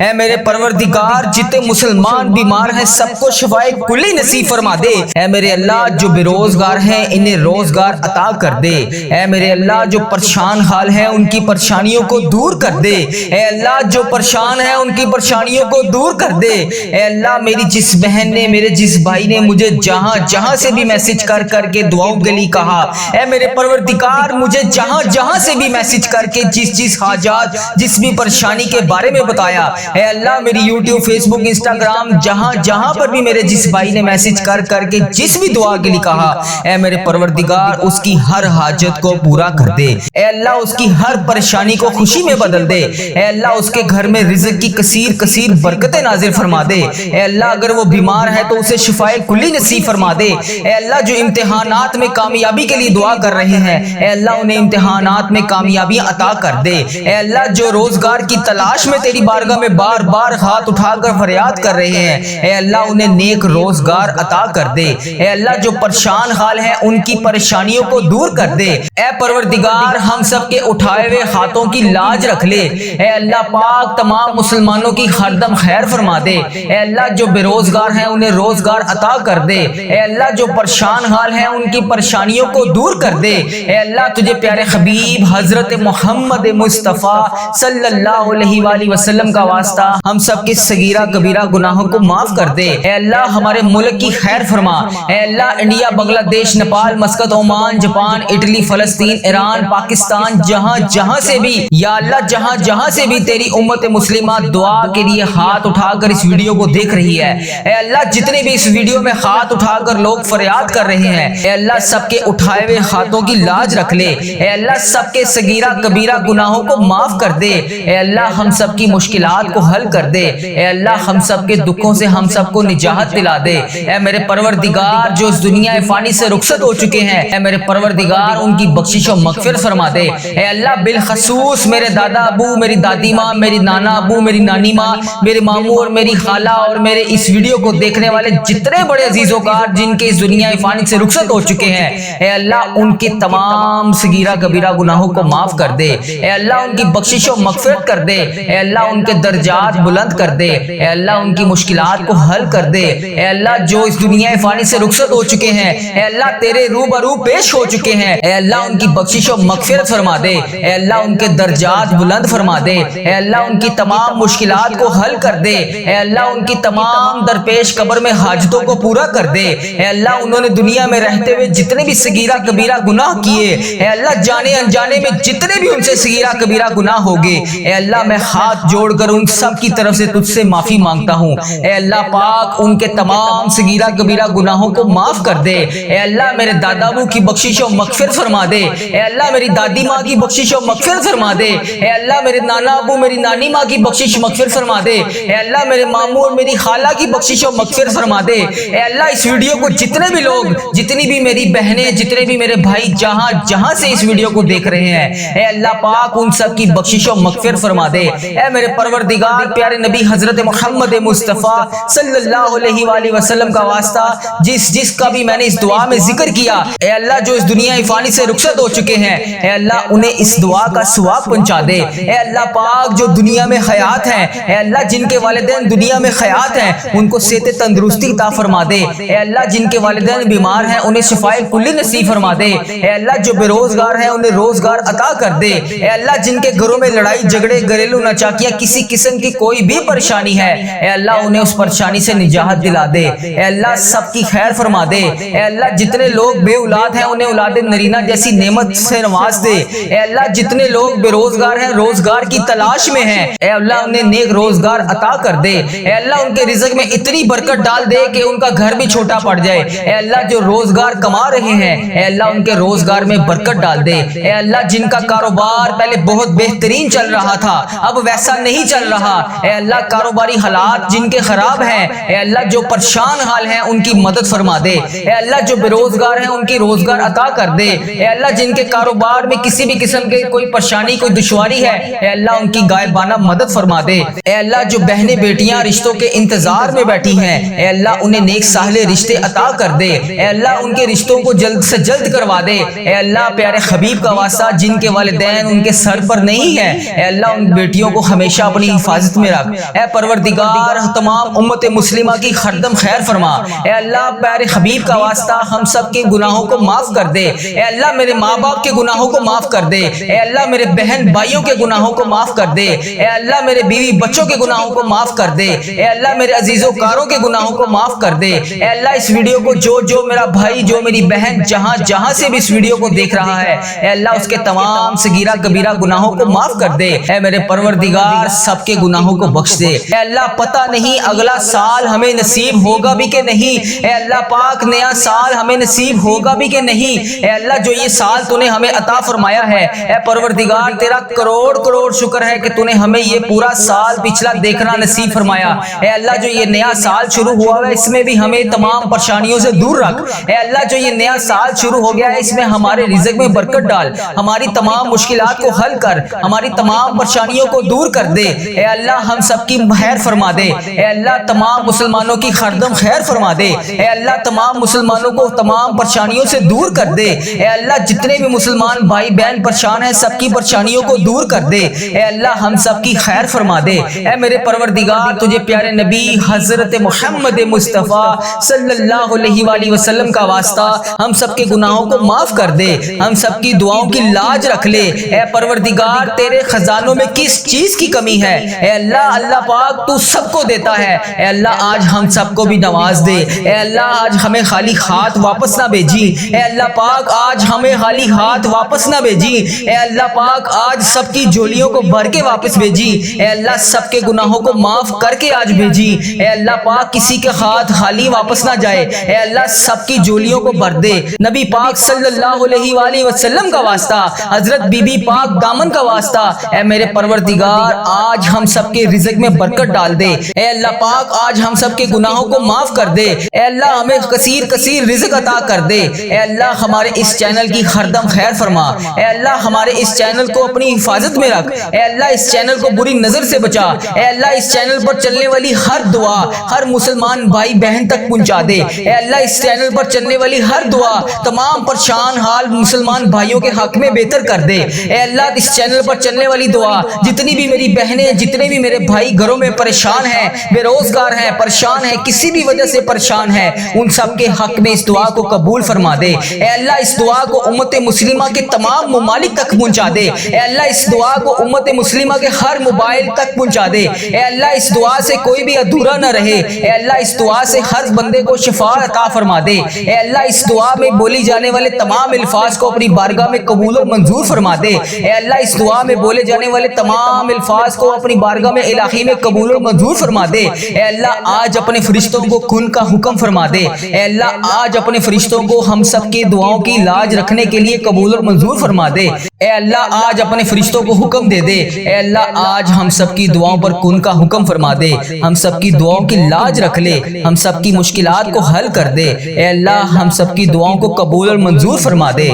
اے میرے پروردگار جتنے مسلمان بیمار ہیں سب کو شفائے کلی نصیب فرما دے۔ اے میرے اللہ جو بے روزگار ہیں انہیں روزگار عطا کر دے۔ اے میرے اللہ جو پریشان حال ہیں ان کی پریشانیوں کو دور کر دے۔ اے اللہ جو پریشان ہیں ان کی پریشانیوں کو دور کر دے۔ اے اللہ میری جس بہن نے میرے جس بھائی نے مجھے جہاں جہاں سے بھی میسج کر کر کے دعاؤں کے لیے کہا، اے میرے پروردگار مجھے جہاں جہاں سے بھی میسج کر کے جس حاجات جس بھی پریشانی کے بارے میں بتایا، اے اللہ میری یوٹیوب فیس بک انسٹاگرام جہاں جہاں پر بھی میرے جس بھائی نے میسج کر کر کے جس بھی دعا کے لیے کہا، اے میرے پروردگار اس کی ہر حاجت کو پورا کر دے۔ اے اللہ اس کی ہر پریشانی کو خوشی میں بدل دے۔ اے اللہ اس کے گھر میں رزق کی کثیر برکتیں نازل فرما دے۔ اے اللہ اگر وہ بیمار ہے تو اسے شفائے کلی نصیب فرما دے۔ اے اللہ جو امتحانات میں کامیابی کے لیے دعا کر رہے ہیں، اے اللہ انہیں امتحانات میں کامیابیاں عطا کر دے۔ اے اللہ جو روزگار کی تلاش میں تیری بارگاہ میں بار بار ہاتھ اٹھا کر فریاد کر رہے ہیں، اے اللہ انہیں نیک روزگار عطا کر دے۔ اے اللہ جو پریشان حال ہیں ان کی پریشانیوں کو دور کر دے۔ اے پروردگار ہم سب کے اٹھائے ہوئے ہاتھوں کی لاج رکھ لے۔ اے اللہ پاک تمام مسلمانوں کی ہر دم خیر فرما دے۔ اے اللہ جو بے روزگار ہیں انہیں روزگار عطا کر دے۔ اے اللہ جو پریشان حال ہیں ان کی پریشانیوں کو دور کر دے۔ اے اللہ تجھے پیارے حبیب حضرت محمد مصطفیٰ صلی اللہ علیہ وآلہ وسلم کا واسطہ ہم سب کے صغیرہ کبیرہ گناہوں کو معاف کر دے۔ اے اللہ ہمارے ملک کی خیر فرما۔ اے اللہ انڈیا، بنگلہ دیش، Nepal, Muscat, Oman, Japan, Italy, فلسطین، ایران، پاکستان، جہاں جہاں سے بھی یا اللہ جہاں جہاں سے بھی تیری امت مسلمہ دعا کے لیے ہاتھ اٹھا کر اس ویڈیو کو دیکھ رہی ہے، اے اللہ جتنے بھی اس ویڈیو میں ہاتھ اٹھا کر لوگ فریاد کر رہے ہیں، اے اللہ سب کے اٹھائے ہوئے ہاتھوں کی لاج رکھ لے۔ اے اللہ سب کے صغیرہ کبیرہ گناہوں کو معاف کر دے۔ اے اللہ ہم سب کی مشکلات کو حل کر دے۔ اے اللہ ہم سب کے دکھوں سے ہم سب کو نجات دلا دے۔ اے میرے پروردگار جو اس دنیا فانی سے رخصت ہو چکے ہیں، اے میرے پروردگار ان کی بخشش و مغفرت فرما دے۔ اے اللہ بالخصوص میرے دادا ابو، میری دادی ماں، میری نانا ابو، میری نانی ماں، میرے ماموں اور میری خالہ اور میرے اس ویڈیو کو دیکھنے والے جتنے بڑے عزیز و کار جن کے اس دنیا فانی سے رخصت ہو چکے ہیں، اے اللہ ان کے تمام صغیرہ کبیرہ گناہوں کو معاف کر دے۔ اے اللہ ان کی بخشش و مغفرت کر دے۔ اے اللہ ان کے درجات بلند کر دے۔ اے اللہ ان کی مشکلات کو حل کر دے۔ اے اللہ جو اس دنیا فانی سے رخصت ہو چکے ہیں، اے اللہ تیرے روبرو پیش ہو چکے ہیں، اے اللہ ان کی بخشش و مغفرت فرما دے۔ اے اللہ ان کے درجات بلند فرما دے۔ اے اللہ ان کی تمام مشکلات کو حل کر دے۔ اے اللہ ان کی تمام درپیش قبر میں حاجتوں کو پورا کر دے۔ اے اللہ انہوں نے دنیا میں رہتے ہوئے جتنے بھی صغیرہ کبیرہ گناہ کیے، اے اللہ جانے انجانے میں جتنے بھی ان سے صغیرہ کبیرہ گناہ ہوگے، اے اللہ میں ہاتھ جوڑ کر ان سب کی طرف سے تجھ سے معافی مانگتا ہوں۔ اے اللہ پاک ان کے تمام صغیرہ کبیرہ گناہوں کو معاف کر دے۔ اے اللہ میرے دادا ابو کی بخشش و مغفرت فرما دے۔ اے اللہ میری دادی ماں کی بخشش و مغفرت فرما دے۔ اے اللہ میرے نانا ابو، میری نانی ماں کی بخشش مغفرت فرما دے۔ اے اللہ میرے ماموں اور میری خالہ کی بخشش و مغفرت فرما دے۔ اے اللہ اس ویڈیو کو جتنے بھی لوگ، جتنی بھی میری بہنیں، جتنے بھی میرے بھائی جہاں جہاں سے اس ویڈیو کو دیکھ رہے ہیں، اے اللہ پاک ان سب کی بخشش و مغفرت فرما دے۔ اے میرے پروردگار پیارے نبی حضرت محمد مصطفیٰ صلی اللہ علیہ وآلہ وسلم کا واسطہ جس کا بھی میں نے اس دعا میں ذکر کیا، اے اللہ جو اس دنیا فانی سے رخصت ہو چکے ہیں، اے اللہ انہیں اس دعا کا ثواب پہنچا دے۔ اے اللہ پاک جو دنیا میں حیات ہیں، اے اللہ جن کے والدین دنیا میں حیات ہیں ان کو صحت تندرستی عطا فرما دے۔ اے اللہ جن کے والدین بیمار ہیں انہیں شفائے کلی نصیب فرما دے۔ اے اللہ جو بے روزگار ہیں انہیں روزگار عطا کر دے۔ اے اللہ جن کے گھروں میں لڑائی جھگڑے، گھریلو ناچاکیاں، کسی قسم کی کوئی بھی پریشانی ہے، اے اللہ انہیں اس پریشانی سے نجات دلا دے۔ اے اللہ سب کی خیر فرما دے۔ اے اللہ جتنے لوگ بے اولاد ہیں انہیں اولاد نرینہ جیسی نعمت سے نواز دے۔ اے اللہ جتنے لوگ بے روزگار ہیں، روزگار کی تلاش میں ہیں، اے اللہ انہیں نیک روزگار عطا کر دے۔ اے اللہ ان کے رزق میں اتنی برکت ڈال دے کہ ان کا گھر بھی چھوٹا پڑ جائے۔ اے اللہ جو روزگار کما رہے ہیں، اے اللہ ان کے روزگار میں برکت ڈال دے۔ اے اللہ جن کا کاروبار پہلے بہت بہترین چل رہا تھا اب ویسا نہیں چل رہا، اے اللہ کاروباری حالات جن کے خراب ہیں، اے اللہ جو پریشان حال ہیں ان کی مدد فرما دے۔ اے اللہ جو بے روزگار ہیں ان کی روزگار عطا کر دے۔ اے اللہ جن کے کاروبار میں کسی بھی قسم کے کوئی پریشانی، کوئی دشواری ہے، اے اللہ ان کی غائبانہ مدد فرما دے۔ اے اللہ جو بہنیں بیٹیاں رشتوں کے انتظار میں بیٹھی ہیں، اے اللہ انہیں نیک صالح رشتے عطا کر دے۔ اے اللہ ان کے رشتوں کو جلد سے جلد کروا دے۔ اے اللہ پیارے حبیب کا واسطہ جن کے والدین ان کے سر پر نہیں ہے، اے اللہ ان بیٹیوں کو ہمیشہ اپنی حفاظت میں رکھ۔ اے پروردگار تمام امت مسلمہ کی خردم خیر فرما۔ اے اللہ پیارے حبیب کا واسطہ ہم سب کے گناہوں کو معاف کر دے۔ اے اللہ میرے ماں باپ کے گناہوں کو معاف کر دے۔ اے اللہ میرے بہن بھائیوں کے گناہوں کو معاف کر دے۔ اے اللہ میرے بیوی بچوں کے گناہوں کو معاف کر دے۔ اے اللہ میرے عزیز و کاروں کے گناہوں کو معاف کر دے۔ اے اللہ اس ویڈیو کو جو میرا بھائی جو میری بہن جہاں سے بھی اس ویڈیو کو دیکھ رہا ہے، اے اللہ اس کے تمام صغیرہ کبیرہ گناہوں کو معاف کر دے۔ اے میرے پروردگار سب کے گناہوں کو بخش دے۔ اے اللہ پتہ نہیں اگلا سال ہمیں نصیب ہوگا بھی کہ نہیں۔ اے اللہ پاک نیا سال ہمیں نصیب ہوگا بھی کہ نہیں۔ اے اللہ جو یہ سال تو نے ہمیں عطا فرمایا ہے، اے پروردگار تیرا کروڑ شکر ہے کہ تو نے ہمیں یہ پورا سال پچھلا دیکھنا نصیب فرمایا۔ اے اللہ جو یہ نیا سال شروع ہوا ہے اس میں بھی ہمیں تمام پریشانیوں سے دور رکھ۔ اے اللہ جو یہ نیا سال شروع ہو گیا ہے اس میں ہمارے رزق میں برکت ڈال، ہماری تمام مشکلات کو حل کر، ہماری تمام پریشانیوں کو دور کر دے۔ اے اللہ ہم سب کی خیر فرما دے۔ اے اللہ تمام مسلمانوں کی خردم خیر فرما دے۔ اے اللہ تمام مسلمانوں کو تمام پریشانیوں سے دور کر دے۔ اے اللہ جتنے بھی مسلمان بھائی بہن پریشان ہیں سب کی پریشانیوں کو دور کر دے۔ اے اللہ ہم سب کی خیر فرما دے۔ اے میرے پروردگار تجھے پیارے نبی حضرت محمد مصطفیٰ صلی اللہ علیہ وآلہ وسلم کا واسطہ ہم سب کے گناہوں کو معاف کر دے، ہم سب کی دعاؤں کی لاج رکھ لے۔ اے پروردگار تیرے خزانوں میں کس چیز کی کمی ہے؟ اے اللہ پاک تو سب کو دیتا ہے۔ اے اللہ آج ہم سب کو بھی نواز دے۔ اے اللہ آج ہمیں خالی ہاتھ واپس نہ بھیجی۔ اے اللہ پاک آج ہمیں خالی ہاتھ واپس نہ بھیجی۔ اے اللہ پاک آج سب کی جھولیوں کو بھر کے واپس بھیجی۔ اے اللہ سب کے گناہوں کو معاف کر کے آج بھیجی۔ اے اللہ پاک کسی کے ہاتھ خالی واپس نہ جائے۔ اے اللہ سب کی جھولیوں کو بھر دے۔ نبی پاک صلی اللہ علیہ وآلہ وسلم کا واسطہ، حضرت بی بی پاک دامن کا واسطہ، اے میرے پروردگار آج ہم سب کے رزق میں برکت ڈال دے۔ اے اللہ پاک آج ہم سب کے گناہوں کو معاف کر دے۔ اے اللہ ہمیں کثیر رزق عطا کر دے۔ اے اللہ ہمارے اس چینل کی خردم خیر فرما۔ اے اللہ ہمارے اس چینل کو اپنی حفاظت میں رکھ۔ اے اللہ اس چینل کو بری نظر سے بچا۔ اے اللہ اس چینل پر چلنے والی ہر دعا ہر مسلمان بھائی بہن تک پہنچا دے۔ اے اللہ اس چینل پر چلنے والی ہر دعا تمام پریشان حال مسلمان بھائیوں کے حق میں بہتر کر دے۔ اے اللہ اس چینل پر چلنے والی دعا جتنی بھی میری بہنیں جتنے بھی میرے بھائی گھروں میں پریشان ہیں، بے روزگار ہیں، پریشان ہیں، کسی بھی وجہ سے پریشان ہیں، ان سب کے حق میں اس دعا کو قبول فرما دے۔ اے اللہ اس دعا کو امت مسلمہ کے تمام ممالک تک پہنچا دے۔ اے اللہ اس دعا کو امت مسلمہ کے ہر موبائل تک پہنچا دے۔ اے اللہ اس دعا سے کوئی بھی ادھورا نہ رہے۔ اے اللہ اس دعا سے ہر بندے کو شفا عطا فرما دے۔ اے اللہ اس دعا میں بولی جانے والے تمام الفاظ کو اپنی بارگاہ میں قبول و منظور فرما دے۔ اے اللہ اس دعا میں بولے جانے والے تمام الفاظ کو اپنی بارگاہ میں الہی میں قبول و منظور فرما دے۔ اے اللہ آج اپنے فرشتوں کو کن کا حکم فرما دے۔ اے اللہ آج اپنے فرشتوں کو ہم سب کی دعاؤں کی لاج رکھنے کے لیے قبول و منظور فرما دے۔ اے اللہ آج اپنے فرشتوں کو حکم دے دے۔ اے اللہ آج ہم سب کی دعاؤں پر کن کا حکم فرما دے، ہم سب کی دعاؤں کی لاج رکھ لے، ہم سب کی مشکلات کو حل کر دے۔ اے اللہ ہم سب کی دعاؤں کو قبول اور منظور فرما دے۔